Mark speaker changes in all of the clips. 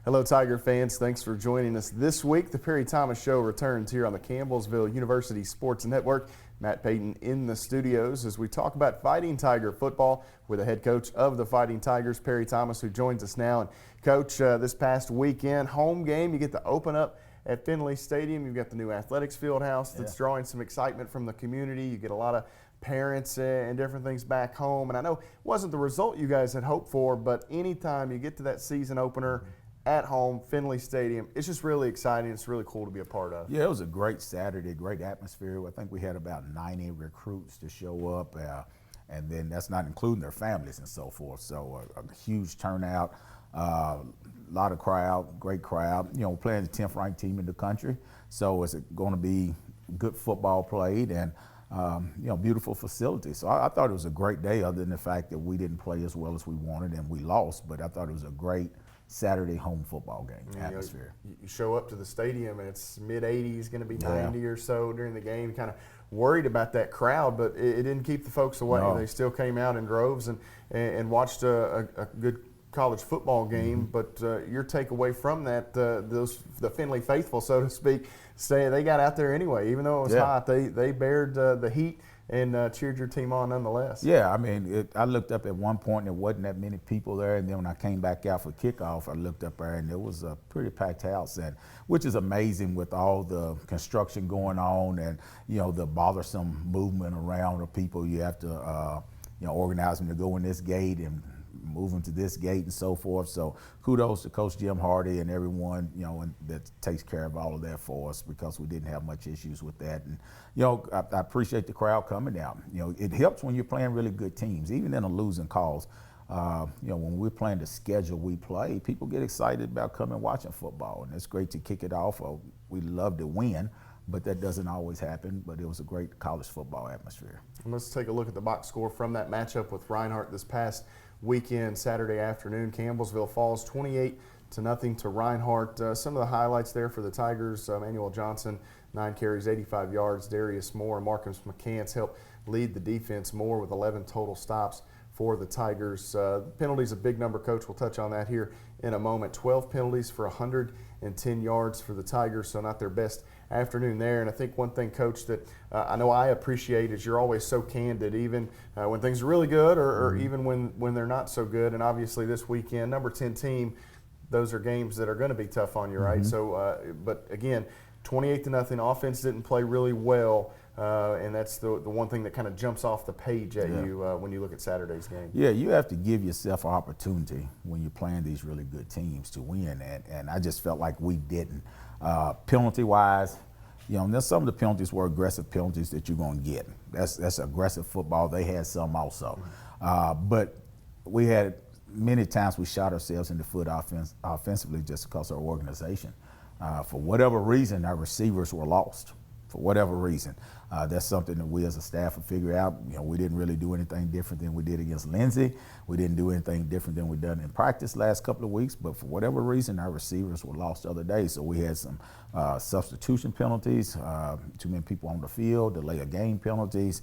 Speaker 1: Hello, Tiger fans. Thanks for joining us this week. The Perry Thomas Show returns here on the Campbellsville University Sports Network. Matt Payton in the studios as we talk about Fighting Tiger football with the head coach of the Fighting Tigers, Perry Thomas, who joins us now. And Coach, this past weekend, home game, you get to open up at Finley Stadium. You've got the new athletics field house that's drawing some excitement from the community. You get a lot of parents and different things back home. And I know it wasn't the result you guys had hoped for, but anytime you get to that season opener at home, Finley Stadium, it's just really exciting. It's really cool to be a part of.
Speaker 2: Yeah, it was a great Saturday, great atmosphere. I think we had about 90 recruits to show up, and then that's not including their families and so forth. So a huge turnout, a lot of crowd, great crowd. You know, we're playing the 10th ranked team in the country, so it's going to be good football played and you know, beautiful facility. So I thought it was a great day, other than the fact that we didn't play as well as we wanted and we lost, but I thought it was a great Saturday home football game atmosphere.
Speaker 1: You show up to the stadium and it's mid-80s, going to be 90 or so during the game. Kind of worried about that crowd, but it didn't keep the folks away. No. They still came out in droves and watched a good college football game. But your takeaway from that, the Finley faithful, so to speak, say they got out there anyway, even though it was hot. They bared the heat and cheered your team on nonetheless.
Speaker 2: Yeah, I mean, I looked up at one point and there wasn't that many people there, and then when I came back out for kickoff, I looked up there and there was a pretty packed house, and which is amazing with all the construction going on and, you know, the bothersome movement around of people. You have to, you know, organize them to go in this gate and move them to this gate and so forth. So kudos to Coach Jim Hardy and everyone, you know, that takes care of all of that for us, because we didn't have much issues with that. And, you know, I appreciate the crowd coming out. You know, it helps when you're playing really good teams, even in a losing cause. You know, when we're playing the schedule we play, people get excited about coming and watching football, and it's great to kick it off. We love to win, but that doesn't always happen. But it was a great college football atmosphere.
Speaker 1: And let's take a look at the box score from that matchup with Reinhardt this past weekend, Saturday afternoon. Campbellsville falls 28-0 to Reinhardt. Some of the highlights there for the Tigers: Emmanuel Johnson, 9 carries, 85 yards. Darius Moore and Marcus McCants helped lead the defense. Moore with 11 total stops for the Tigers. Penalties, a big number, Coach. We'll touch on that here in a moment. 12 penalties for 110 yards for the Tigers, so not their best afternoon there. And I think one thing, Coach, that I know I appreciate is you're always so candid, even when things are really good or even when they're not so good. And obviously this weekend, number 10 team, those are games that are going to be tough on you, right? So, but again, 28-0, offense didn't play really well. And that's the one thing that kind of jumps off the page at you when you look at Saturday's game.
Speaker 2: Yeah, you have to give yourself an opportunity when you're playing these really good teams to win, and I just felt like we didn't. Penalty-wise, you know, some of the penalties were aggressive penalties that you're going to get. That's aggressive football. They had some also. But we had many times we shot ourselves in the foot offensively just because of our organization. For whatever reason, our receivers were lost. For whatever reason. That's something that we as a staff will figure out. You know, we didn't really do anything different than we did against Lindsay. We didn't do anything different than we've done in practice last couple of weeks, but for whatever reason, our receivers were lost the other day. So we had some substitution penalties, too many people on the field, delay of game penalties.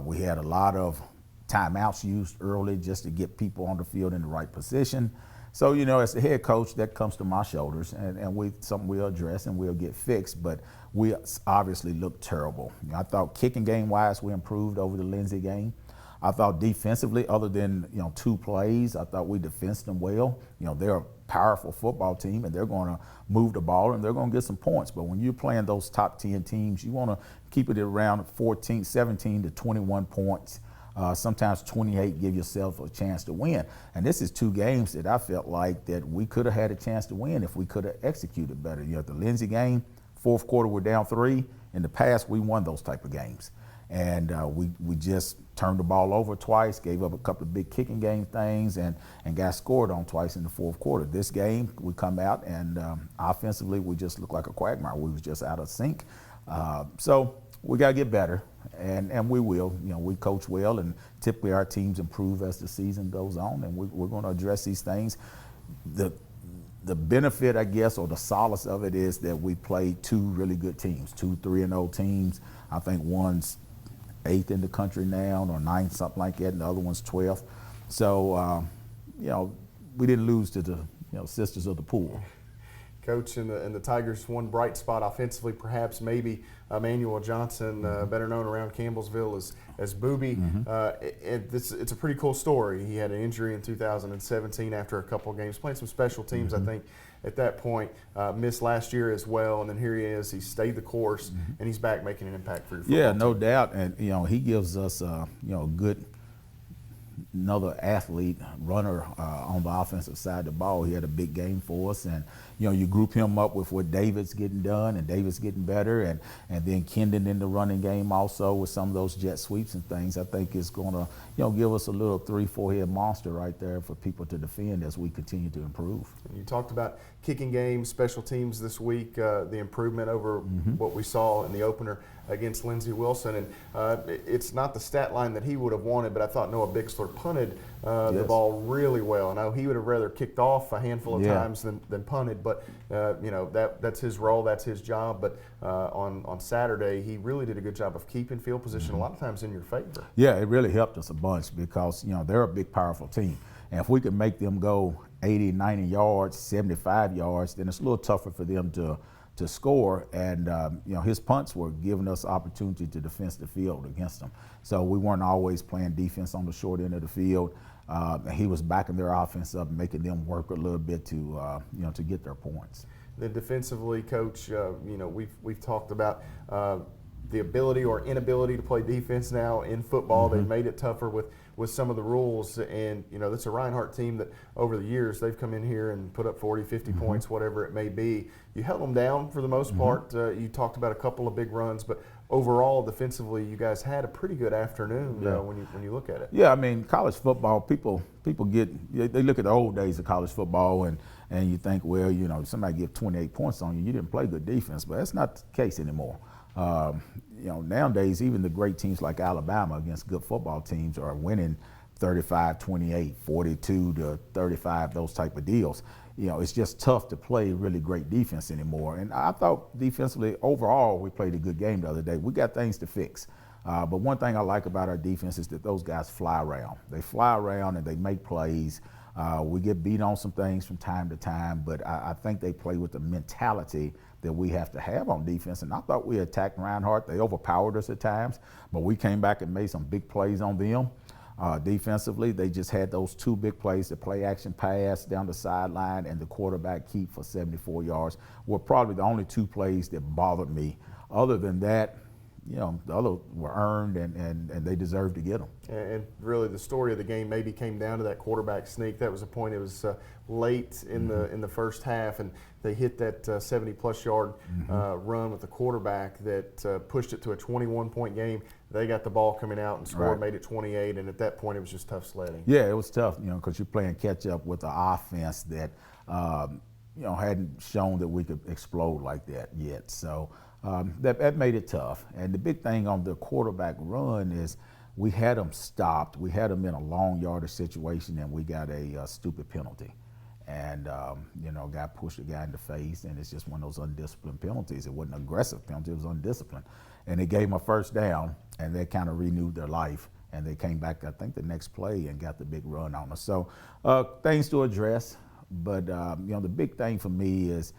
Speaker 2: We had a lot of timeouts used early just to get people on the field in the right position. So, you know, as the head coach, that comes to my shoulders, and something we'll address and we'll get fixed, but we obviously looked terrible. You know, I thought kicking game-wise, we improved over the Lindsay game. I thought defensively, other than, you know, 2 plays, I thought we defensed them well. You know, they're a powerful football team, and they're going to move the ball, and they're going to get some points. But when you're playing those top 10 teams, you want to keep it around 17 to 21 points. Sometimes 28, give yourself a chance to win. And this is 2 games that I felt like that we could have had a chance to win if we could have executed better. You know, the Lindsay game, 4th quarter, we're down 3. In the past, we won those type of games. And we just turned the ball over twice, gave up a couple of big kicking game things, and got scored on twice in the 4th quarter. This game, we come out, and offensively, we just look like a quagmire. We was just out of sync. So we got to get better, and we will. You know, we coach well, and typically our teams improve as the season goes on, and we're going to address these things. The benefit, I guess, or the solace of it is that we played 2 really good teams, 2 3-0 teams. I think one's 8th in the country now, or 9th, something like that, and the other one's 12th. So, you know, we didn't lose to the sisters of the pool.
Speaker 1: Coach, and the Tigers' one bright spot offensively, perhaps maybe Emmanuel Johnson, better known around Campbellsville as Booby. It's a pretty cool story. He had an injury in 2017 after a couple of games, playing some special teams, I think, at that point. Missed last year as well, and then here he is. He stayed the course, and he's back making an impact for your football team.
Speaker 2: No doubt. And, he gives us, a good another athlete, runner on the offensive side of the ball. He had a big game for us, and you group him up with what David's getting done, and David's getting better, and then Kendon in the running game also with some of those jet sweeps and things. I think it's going to give us a little 3-4 head monster right there for people to defend as we continue to improve.
Speaker 1: You talked about kicking game, special teams this week, the improvement over what we saw in the opener against Lindsey Wilson, and it's not the stat line that he would have wanted, but I thought Noah Bixler punted the ball really well. I know he would have rather kicked off a handful of times than punted, but that's his role, that's his job. But on Saturday, he really did a good job of keeping field position a lot of times in your favor.
Speaker 2: Yeah, it really helped us a bunch because they're a big, powerful team, and if we could make them go 80, 90 yards, 75 yards, then it's a little tougher for them to score, and his punts were giving us opportunity to defend the field against them. So we weren't always playing defense on the short end of the field. He was backing their offense up, making them work a little bit to get their points.
Speaker 1: Then defensively, Coach, we've talked about the ability or inability to play defense now in football. They've made it tougher with some of the rules, and that's a Reinhardt team that over the years they've come in here and put up 40, 50 points, whatever it may be. You held them down for the most part. You talked about a couple of big runs, but overall defensively you guys had a pretty good afternoon when you look at it.
Speaker 2: Yeah, I mean, college football, people they look at the old days of college football and you think, well, somebody give 28 points on you, you didn't play good defense, but that's not the case anymore. Nowadays, even the great teams like Alabama against good football teams are winning 35-28, 42-35, those type of deals. It's just tough to play really great defense anymore. And I thought defensively, overall, we played a good game the other day. We got things to fix. But one thing I like about our defense is that those guys fly around. They fly around and they make plays. We get beat on some things from time to time, but I think they play with the mentality that we have to have on defense. And I thought we attacked Reinhardt. They overpowered us at times, but we came back and made some big plays on them. Defensively, they just had those two big plays, the play action pass down the sideline and the quarterback keep for 74 yards were probably the only two plays that bothered me. Other than that, the other were earned and they deserved to get them.
Speaker 1: And really the story of the game maybe came down to that quarterback sneak. That was a point. It was late in the first half, and they hit that 70-plus yard run with the quarterback that pushed it to a 21-point game. They got the ball coming out and scored, made it 28, and at that point it was just tough sledding.
Speaker 2: Yeah, it was tough, because you're playing catch up with an offense that hadn't shown that we could explode like that yet. So that made it tough. And the big thing on the quarterback run is we had them stopped. We had them in a long yardage situation, and we got a stupid penalty. And, guy pushed the guy in the face, and it's just one of those undisciplined penalties. It wasn't an aggressive penalty, it was undisciplined. And they gave him a first down, and they kind of renewed their life. And they came back, I think, the next play and got the big run on us. So things to address. But, the big thing for me is,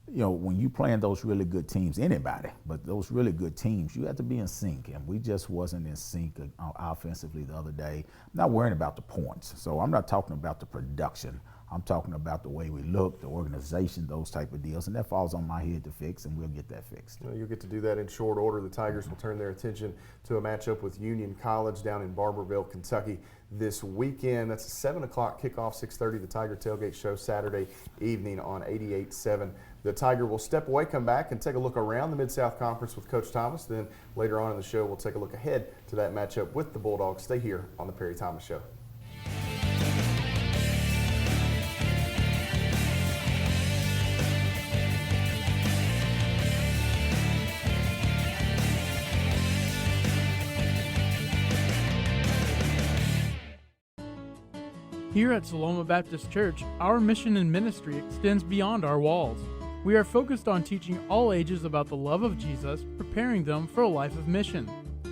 Speaker 2: when you playing those really good teams, anybody, but those really good teams, you have to be in sync. And we just wasn't in sync offensively the other day. I'm not worrying about the points. So I'm not talking about the production. I'm talking about the way we look, the organization, those type of deals. And that falls on my head to fix, and we'll get that fixed.
Speaker 1: Well, you'll get to do that in short order. The Tigers will turn their attention to a matchup with Union College down in Barberville, Kentucky this weekend. That's a 7 o'clock kickoff, 6:30, the Tiger Tailgate Show Saturday evening on 88.7. The Tiger will step away, come back, and take a look around the Mid-South Conference with Coach Thomas. Then later on in the show, we'll take a look ahead to that matchup with the Bulldogs. Stay here on the Perry Thomas Show.
Speaker 3: Here at Saloma Baptist Church, our mission and ministry extends beyond our walls. We are focused on teaching all ages about the love of Jesus, preparing them for a life of mission.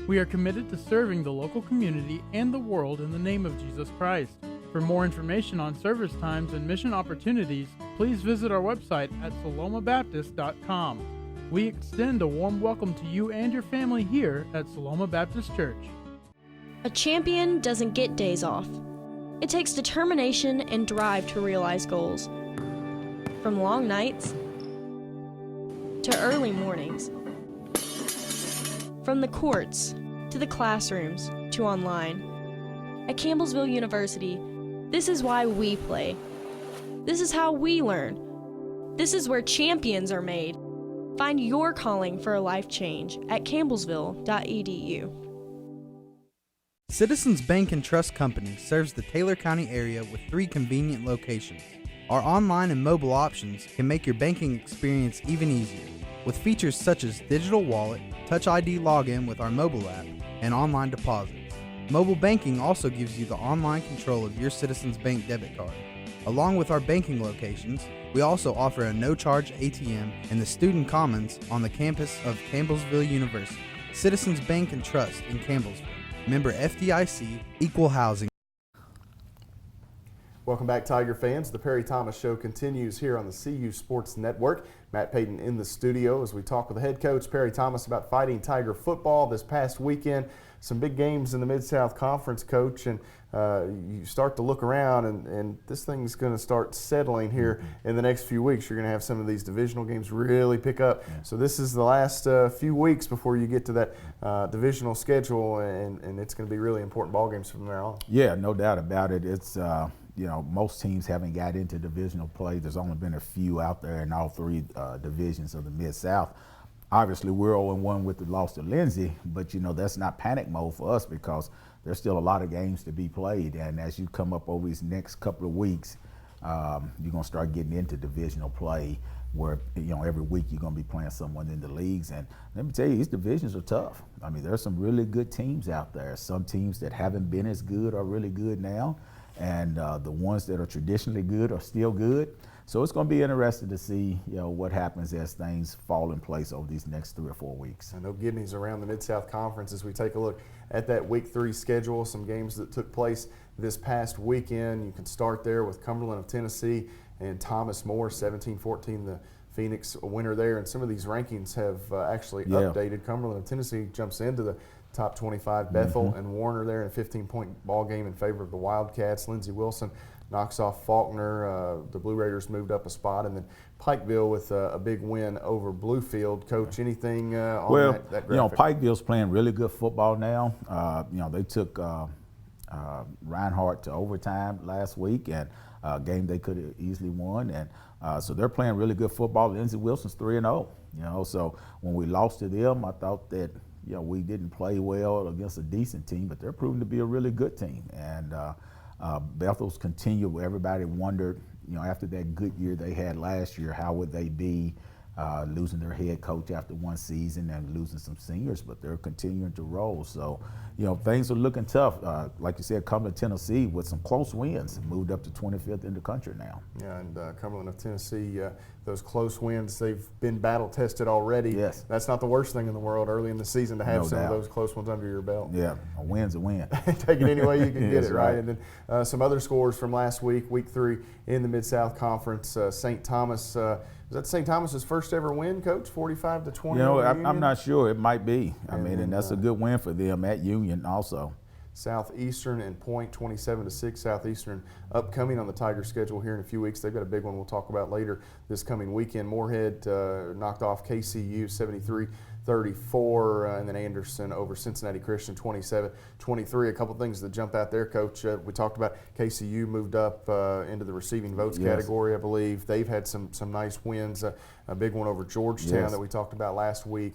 Speaker 3: We are committed to serving the local community and the world in the name of Jesus Christ. For more information on service times and mission opportunities, please visit our website at salomabaptist.com. We extend a warm welcome to you and your family here at Saloma Baptist Church.
Speaker 4: A champion doesn't get days off. It takes determination and drive to realize goals. From long nights to early mornings. From the courts to the classrooms to online. At Campbellsville University, this is why we play. This is how we learn. This is where champions are made. Find your calling for a life change at campbellsville.edu.
Speaker 5: Citizens Bank and Trust Company serves the Taylor County area with 3 convenient locations. Our online and mobile options can make your banking experience even easier, with features such as digital wallet, Touch ID login with our mobile app, and online deposits. Mobile banking also gives you the online control of your Citizens Bank debit card. Along with our banking locations, we also offer a no-charge ATM in the Student Commons on the campus of Campbellsville University. Citizens Bank and Trust in Campbellsville. Member FDIC, Equal Housing.
Speaker 1: Welcome back, Tiger fans. The Perry Thomas Show continues here on the CU Sports Network. Matt Payton in the studio as we talk with the head coach, Perry Thomas, about Fighting Tiger football this past weekend. Some big games in the Mid-South Conference, Coach, and you start to look around, and this thing's going to start settling here in the next few weeks. You're going to have some of these divisional games really pick up. Yeah. So this is the last few weeks before you get to that divisional schedule, and it's going to be really important ball games from there on.
Speaker 2: Yeah, no doubt about it. It's most teams haven't got into divisional play. There's only been a few out there in all 3 divisions of the Mid-South. Obviously, we're 0-1 with the loss to Lindsay, but that's not panic mode for us because there's still a lot of games to be played. And as you come up over these next couple of weeks, you're going to start getting into divisional play where, every week you're going to be playing someone in the leagues. And let me tell you, these divisions are tough. I mean, there's some really good teams out there. Some teams that haven't been as good are really good now. And the ones that are traditionally good are still good. So it's going to be interesting to see, what happens as things fall in place over these next 3 or 4 weeks.
Speaker 1: I know Gidney's around the Mid-South Conference as we take a look at that Week 3 schedule, some games that took place this past weekend. You can start there with Cumberland of Tennessee and Thomas More, 17-14, the Phoenix winner there. And some of these rankings have actually updated. Cumberland of Tennessee jumps into the top 25. Bethel and Warner there in a 15-point ball game in favor of the Wildcats. Lindsey Wilson knocks off Faulkner. The Blue Raiders moved up a spot, and then Pikeville with a big win over Bluefield. Coach, anything on that graphic?
Speaker 2: Pikeville's playing really good football now. They took Reinhardt to overtime last week, and a game they could have easily won. And so they're playing really good football. Lindsey Wilson's 3-0. So when we lost to them, I thought that we didn't play well against a decent team, but they're proving to be a really good team. And Bethel's continue where everybody wondered, after that good year they had last year, how would they be losing their head coach after one season and losing some seniors, but they're continuing to roll. So, things are looking tough. Like you said, Cumberland, Tennessee with some close wins, moved up to 25th in the country now.
Speaker 1: Yeah, and Cumberland of Tennessee, those close wins, they've been battle tested already.
Speaker 2: Yes.
Speaker 1: That's not the worst thing in the world early in the season to have some of those close ones under your belt.
Speaker 2: Yeah, a win's a win.
Speaker 1: Take it any way you can get it, right?
Speaker 2: right?
Speaker 1: And then some other scores from last week, Week 3 in the Mid-South Conference. St. Thomas, was that St. Thomas's first ever win, Coach? 45-20.
Speaker 2: I'm not sure. It might be. And that's a good win for them at Union also.
Speaker 1: Southeastern and Point, 27-6. Southeastern upcoming on the Tiger schedule here in a few weeks. They've got a big one we'll talk about later this coming weekend. Moorhead knocked off KCU 73-34, and then Anderson over Cincinnati Christian 27-23. A couple things that jump out there, Coach. We talked about KCU moved up into the receiving votes category, I believe. They've had some nice wins. A big one over Georgetown that we talked about last week.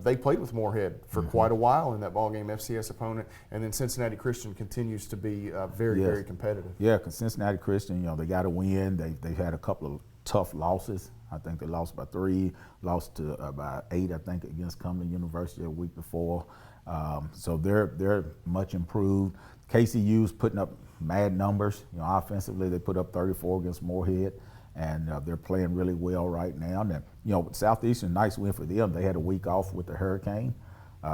Speaker 1: They played with Moorhead for quite a while in that ballgame, FCS opponent, and then Cincinnati Christian continues to be very competitive.
Speaker 2: Yeah, because Cincinnati Christian, they got to win. They've had a couple of tough losses. I think they lost by 3, lost to about 8, I think, against Cumberland University a week before. So they're much improved. KCU's putting up mad numbers. Offensively, they put up 34 against Moorhead. And they're playing really well right now. And Southeastern, nice win for them. They had a week off with the hurricane,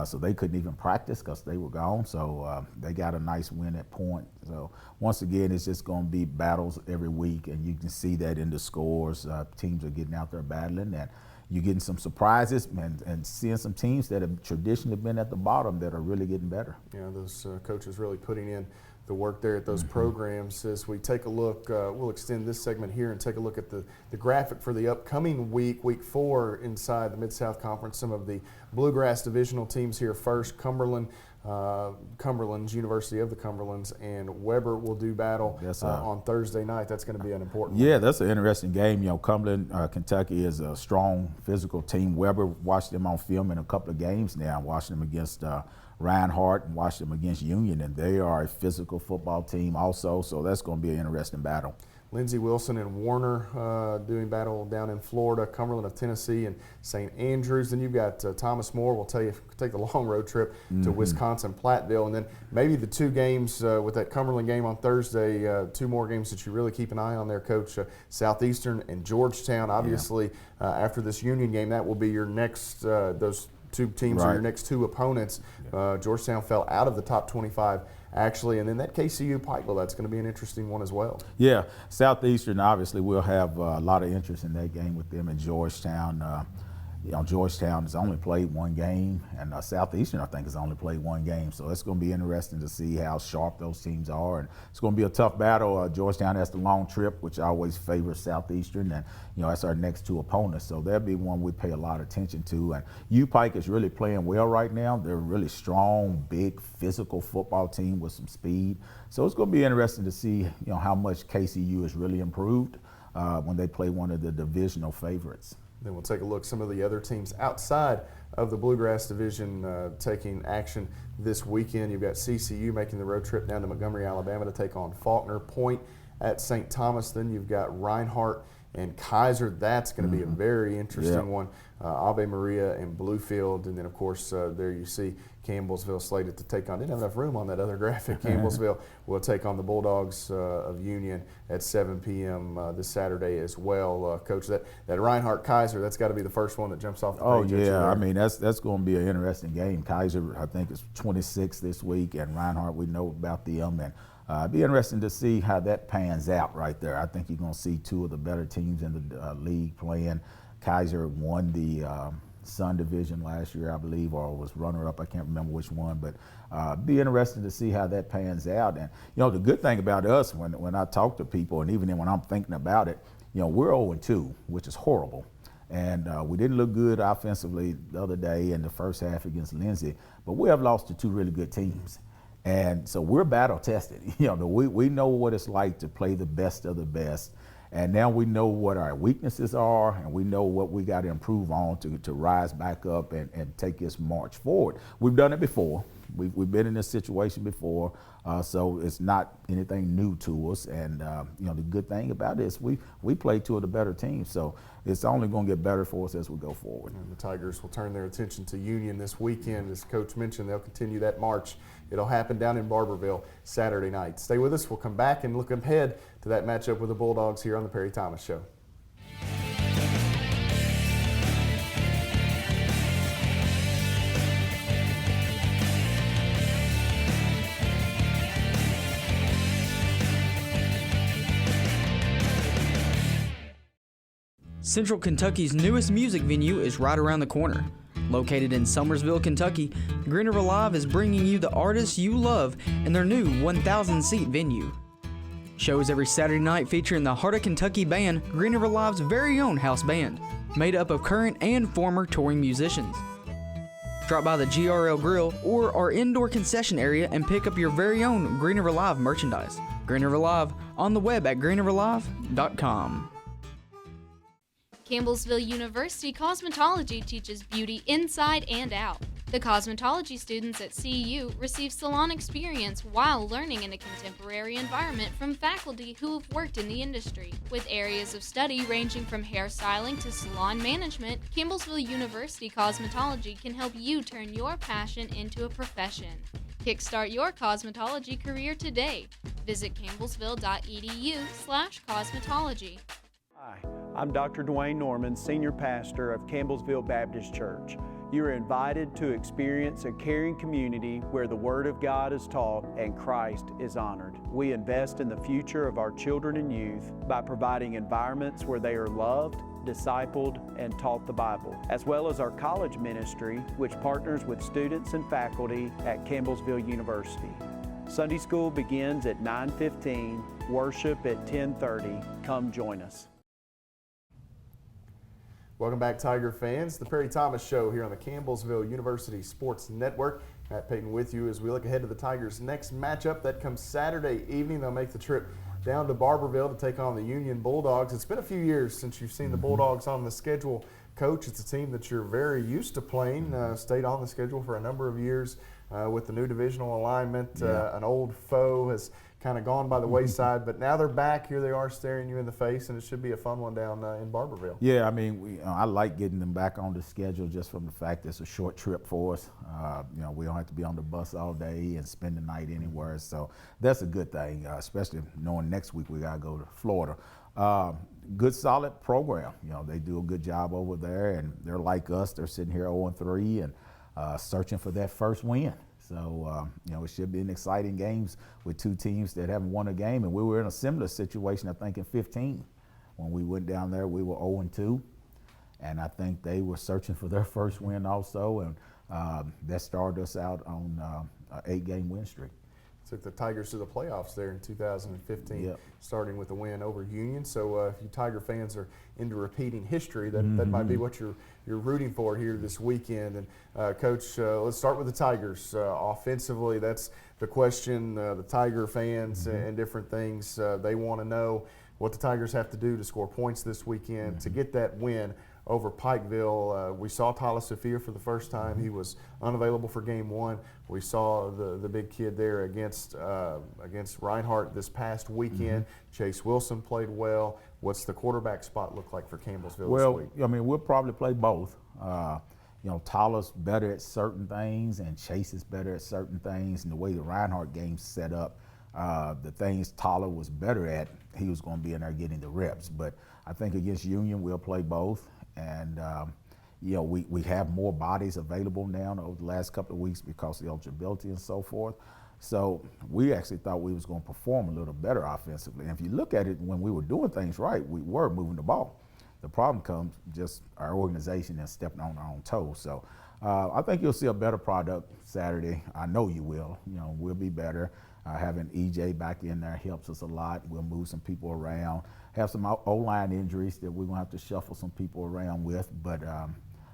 Speaker 2: So they couldn't even practice because they were gone. So they got a nice win at Point. So once again, it's just going to be battles every week, and you can see that in the scores. Teams are getting out there battling, and you're getting some surprises and seeing some teams that have traditionally been at the bottom that are really getting better.
Speaker 1: Yeah, those coaches really putting in the work there at those programs. As we take a look, we'll extend this segment here and take a look at the graphic for the upcoming week 4 inside the Mid-South Conference. Some of the Bluegrass divisional teams here first. Cumberland's University of the Cumberlands and Weber will do battle on Thursday night. That's going to be an important one.
Speaker 2: Yeah, that's an interesting game. You know, Cumberland, Kentucky is a strong physical team. Weber, watched them on film in a couple of games now, watching them against Reinhardt and watched them against Union, and they are a physical football team also, so that's going to be an interesting battle.
Speaker 1: Lindsey Wilson and Warner doing battle down in Florida, Cumberland of Tennessee and St. Andrews. Then you've got Thomas More will take the long road trip to Wisconsin, Platteville. And then maybe the two games with that Cumberland game on Thursday, two more games that you really keep an eye on there, Coach. Southeastern and Georgetown. Obviously, after this Union game, that will be your next, those two teams are your next two opponents. Georgetown fell out of the top 25 actually, and then that KCU Pikeville, that's going to be an interesting one as well.
Speaker 2: Yeah, Southeastern obviously will have a lot of interest in that game with them in Georgetown. You know, Georgetown has only played one game, and Southeastern, I think, has only played one game. So it's going to be interesting to see how sharp those teams are, and it's going to be a tough battle. Georgetown has the long trip, which always favors Southeastern, and you know that's our next two opponents. So that'll be one we pay a lot of attention to. And U-Pike is really playing well right now. They're a really strong, big, physical football team with some speed. So it's going to be interesting to see, how much KCU has really improved when they play one of the divisional favorites.
Speaker 1: Then we'll take a look at some of the other teams outside of the Bluegrass Division taking action this weekend. You've got CCU making the road trip down to Montgomery, Alabama to take on Faulkner. Point at St. Thomas. Then you've got Reinhardt and Kaiser. That's going to be a very interesting one. Ave Maria and Bluefield. And then, of course, there you see Campbellsville slated to take on. Didn't have enough room on that other graphic. Campbellsville will take on the Bulldogs of Union at 7 p.m. This Saturday as well. Coach, that Reinhardt Kaiser, that's got to be the first one that jumps off the page.
Speaker 2: Oh yeah, I mean that's going to be an interesting game. Kaiser, I think, is 26 this week, and Reinhardt, we know about them, and it'd be interesting to see how that pans out right there. I think you're going to see two of the better teams in the league playing. Kaiser won the Sun Division last year, I believe, or was runner-up. I can't remember which one, but be interesting to see how that pans out. And the good thing about us, when I talk to people, and even when I'm thinking about it, we're 0-2, which is horrible. And we didn't look good offensively the other day in the first half against Lindsay, but we have lost to two really good teams. And so we're battle tested. We know what it's like to play the best of the best. And now we know what our weaknesses are, and we know what we got to improve on to rise back up and take this march forward. We've done it before. We've been in this situation before, so it's not anything new to us. And the good thing about it is we play two of the better teams, so it's only going to get better for us as we go forward.
Speaker 1: And the Tigers will turn their attention to Union this weekend. As Coach mentioned, they'll continue that march. It'll happen down in Barberville Saturday night. Stay with us. We'll come back and look ahead to that matchup with the Bulldogs here on the Perry Thomas Show.
Speaker 6: Central Kentucky's newest music venue is right around the corner. Located in Summersville, Kentucky, Green River Live is bringing you the artists you love in their new 1,000-seat venue. Shows every Saturday night featuring the Heart of Kentucky band, Green River Live's very own house band, made up of current and former touring musicians. Drop by the GRL Grill or our indoor concession area and pick up your very own Green River Live merchandise. Green River Live on the web at greenriverlive.com.
Speaker 7: Campbellsville University Cosmetology teaches beauty inside and out. The cosmetology students at CU receive salon experience while learning in a contemporary environment from faculty who have worked in the industry. With areas of study ranging from hairstyling to salon management, Campbellsville University Cosmetology can help you turn your passion into a profession. Kickstart your cosmetology career today. Visit
Speaker 8: You are invited to experience a caring community where the Word of God is taught and Christ is honored. We invest in the future of our children and youth by providing environments where they are loved, discipled, and taught the Bible, as well as our college ministry, which partners with students and faculty at Campbellsville University. Sunday school begins at 9:15, worship at 10:30. Come join us.
Speaker 1: Welcome back, Tiger fans. The Perry Thomas Show here on the Campbellsville University Sports Network. Matt Payton with you as we look ahead to the Tigers' next matchup that comes Saturday evening. They'll make the trip down to Barberville to take on the Union Bulldogs. It's been a few years since you've seen the Bulldogs on the schedule. Coach, it's a team that you're very used to playing, stayed on the schedule for a number of years with the new divisional alignment. An old foe has kind of gone by the wayside, but now they're back. Here they are staring you in the face, and it should be a fun one down in Barberville.
Speaker 2: Yeah, I mean, I like getting them back on the schedule just from the fact it's a short trip for us. We don't have to be on the bus all day and spend the night anywhere, so that's a good thing, especially knowing next week we got to go to Florida. Good, solid program. They do a good job over there, and they're like us. They're sitting here 0-3 and searching for that first win. So, it should be an exciting games with two teams that haven't won a game. And we were in a similar situation, I think, in 15. When we went down there, we were 0-2. And I think they were searching for their first win also. And that started us out on an 8-game win streak.
Speaker 1: Took the Tigers to the playoffs there in 2015,
Speaker 2: Yep.
Speaker 1: starting with a win over Union. So if you Tiger fans are into repeating history, that might be what you're rooting for here this weekend. And Coach, let's start with the Tigers. Offensively, that's the question. The Tiger fans and different things, they want to know what the Tigers have to do to score points this weekend to get that win over Pikeville. We saw Tyler Sophia for the first time. He was unavailable for game one. We saw the big kid there against Reinhardt this past weekend. Chase Wilson played well. What's the quarterback spot look like for Campbellsville this week?
Speaker 2: I mean, we'll probably play both. Tyler's better at certain things, and Chase is better at certain things. And the way the Reinhardt game's set up, the things Tyler was better at, he was going to be in there getting the reps. But I think against Union, we'll play both. And, we have more bodies available now over the last couple of weeks because of the eligibility and so forth. So we actually thought we was going to perform a little better offensively. And if you look at it, when we were doing things right, we were moving the ball. The problem comes just our organization and stepping on our own toes. So I think you'll see a better product Saturday. I know you will. We'll be better. Having EJ back in there helps us a lot. We'll move some people around. Have some O-line injuries that we're going to have to shuffle some people around with. But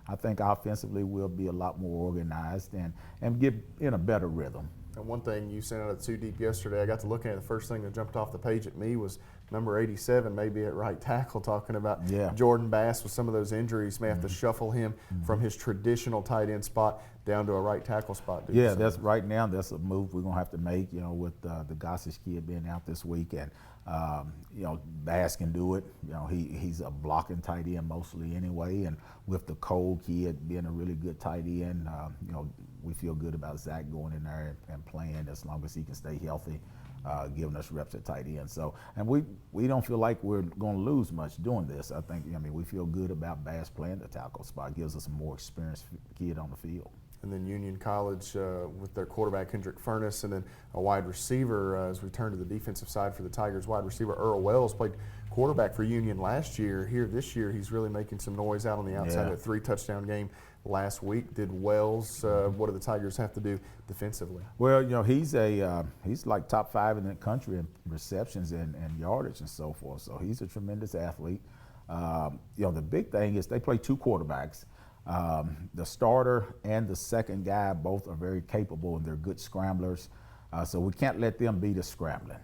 Speaker 2: I think offensively we'll be a lot more organized and get in a better rhythm.
Speaker 1: And one thing you sent out at Too Deep yesterday, I got to look at it. The first thing that jumped off the page at me was number 87, maybe at right tackle, talking about Jordan Bass with some of those injuries. May have to shuffle him from his traditional tight end spot down to a right tackle spot.
Speaker 2: Yeah, that's right now. That's a move we're gonna have to make. With the Gossage kid being out this week, and Bass can do it. He's a blocking tight end mostly anyway, and with the Cole kid being a really good tight end, we feel good about Zach going in there and playing as long as he can stay healthy, giving us reps at tight end. So, and we don't feel like we're going to lose much doing this. I think, we feel good about Bass playing the tackle spot. Gives us a more experienced kid on the field.
Speaker 1: And then Union College with their quarterback Hendrick Furness, and then a wide receiver as we turn to the defensive side for the Tigers. Wide receiver Earl Wells played quarterback for Union last year. Here this year he's really making some noise out on the outside. A 3-touchdown game last week. Did Wells, what do the Tigers have to do defensively?
Speaker 2: Well, he's like top 5 in the country in receptions and yardage and so forth. So he's a tremendous athlete. The big thing is they play 2 quarterbacks. The starter and the second guy both are very capable and they're good scramblers. So we can't let them be the scrambling.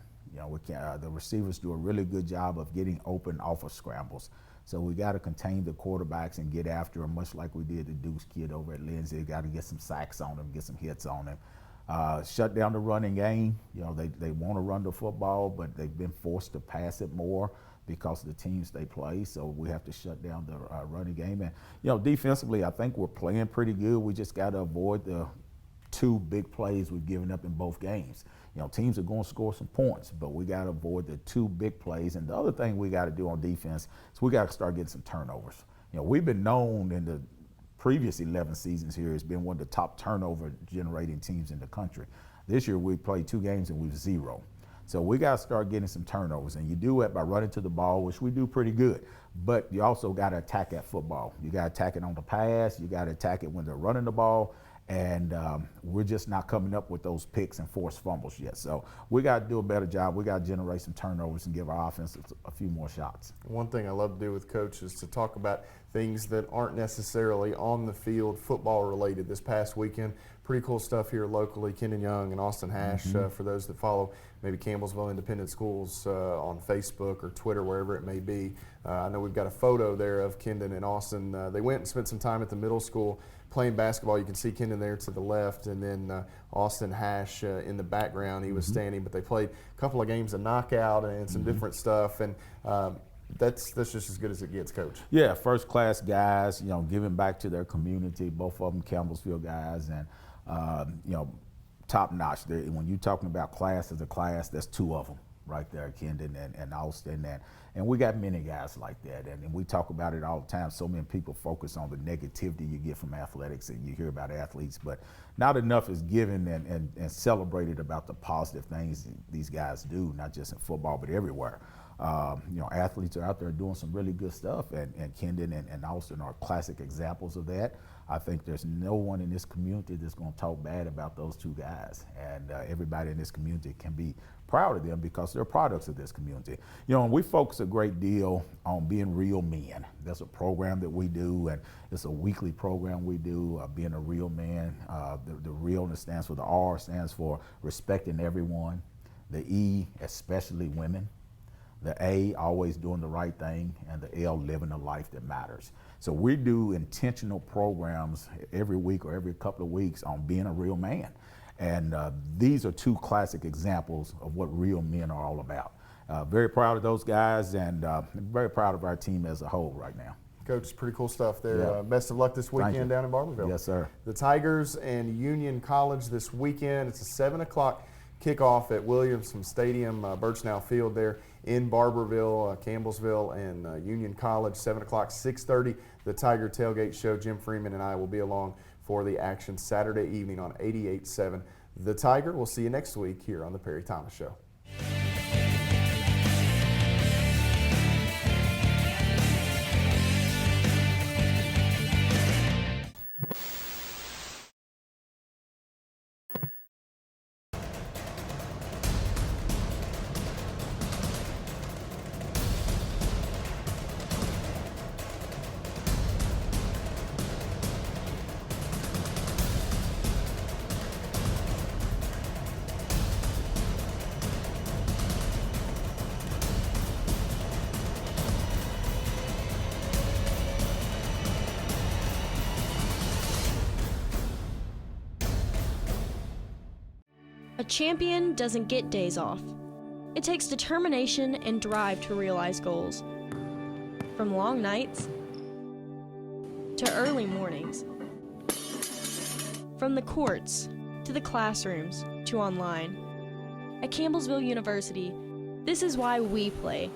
Speaker 2: We can't. The receivers do a really good job of getting open off of scrambles. So we got to contain the quarterbacks and get after them, much like we did the Deuce kid over at Lindsay. Got to get some sacks on them, get some hits on them. Shut down the running game. They want to run the football, but they've been forced to pass it more because of the teams they play. So we have to shut down the running game. And defensively, I think we're playing pretty good. We just got to avoid the 2 big plays we've given up in both games. Teams are going to score some points, but we got to avoid the 2 big plays. And the other thing we got to do on defense is we got to start getting some turnovers. We've been known in the previous 11 seasons here has been one of the top turnover generating teams in the country. This year we played 2 games and we were 0. So we got to start getting some turnovers, and you do it by running to the ball, which we do pretty good. But you also got to attack that football. You got to attack it on the pass. You got to attack it when they're running the ball. And we're just not coming up with those picks and forced fumbles yet. So we got to do a better job. We got to generate some turnovers and give our offense a few more shots.
Speaker 1: One thing I love to do with Coach is to talk about things that aren't necessarily on the field football related. This past weekend, pretty cool stuff here locally. Kendon Young and Austin Hash, for those that follow maybe Campbellsville Independent Schools on Facebook or Twitter, wherever it may be. I know we've got a photo there of Kendon and Austin. They went and spent some time at the middle school playing basketball. You can see Kendon there to the left, and then Austin Hash in the background. He was standing, but they played a couple of games of knockout and some different stuff, and that's just as good as it gets, Coach.
Speaker 2: Yeah, first class guys, you know, giving back to their community. Both of them Campbellsville guys, and you know, top notch. When you're talking about class as a class, that's 2 of them right there, Kendon and Austin, and we got many guys like that, and we talk about it all the time. So many people focus on the negativity you get from athletics, and you hear about athletes, but not enough is given and celebrated about the positive things these guys do, not just in football, but everywhere. You know, athletes are out there doing some really good stuff, and Kendon and Austin are classic examples of that. I think there's no one in this community that's going to talk bad about those 2 guys, and everybody in this community can be proud of them because they're products of this community. You know, and we focus a great deal on being real men. That's a program that we do, and it's a weekly program we do, being a real man. The realness stands for the R, stands for respecting everyone. The E, especially women. The A, always doing the right thing, and the L, living a life that matters. So we do intentional programs every week or every couple of weeks on being a real man. And these are 2 classic examples of what real men are all about. Very proud of those guys, and very proud of our team as a whole right now.
Speaker 1: Coach, pretty cool stuff there.
Speaker 2: Yeah.
Speaker 1: Best of luck this weekend down in Barberville.
Speaker 2: Yes, sir.
Speaker 1: The Tigers and Union College this weekend. It's a 7 o'clock kickoff at Williamson Stadium, Birchnow Field there in Barberville, Campbellsville, and Union College. 7 o'clock, 6:30. The Tiger Tailgate Show. Jim Freeman and I will be along for the action Saturday evening on 88.7 The Tiger. We'll see you next week here on the Perry Thomas Show.
Speaker 4: A champion doesn't get days off. It takes determination and drive to realize goals. From long nights to early mornings. From the courts to the classrooms to online. At Campbellsville University, this is why we play.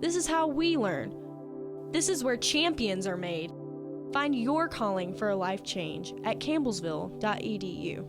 Speaker 4: This is how we learn. This is where champions are made. Find your calling for a life change at campbellsville.edu.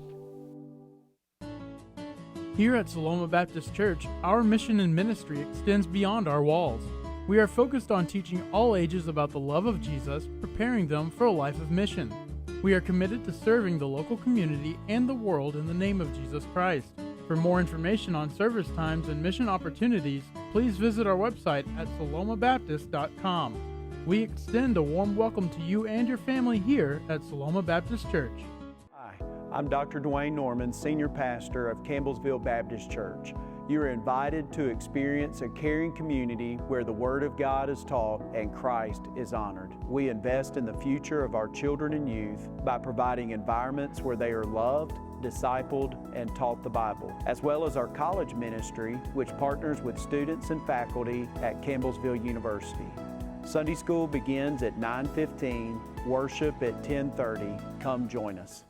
Speaker 3: Here at Saloma Baptist Church, our mission and ministry extends beyond our walls. We are focused on teaching all ages about the love of Jesus, preparing them for a life of mission. We are committed to serving the local community and the world in the name of Jesus Christ. For more information on service times and mission opportunities, please visit our website at salomabaptist.com. We extend a warm welcome to you and your family here at Saloma Baptist Church.
Speaker 8: I'm Dr. Dwayne Norman, Senior Pastor of Campbellsville Baptist Church. You are invited to experience a caring community where the Word of God is taught and Christ is honored. We invest in the future of our children and youth by providing environments where they are loved, discipled, and taught the Bible, as well as our college ministry, which partners with students and faculty at Campbellsville University. Sunday school begins at 9:15, worship at 10:30. Come join us.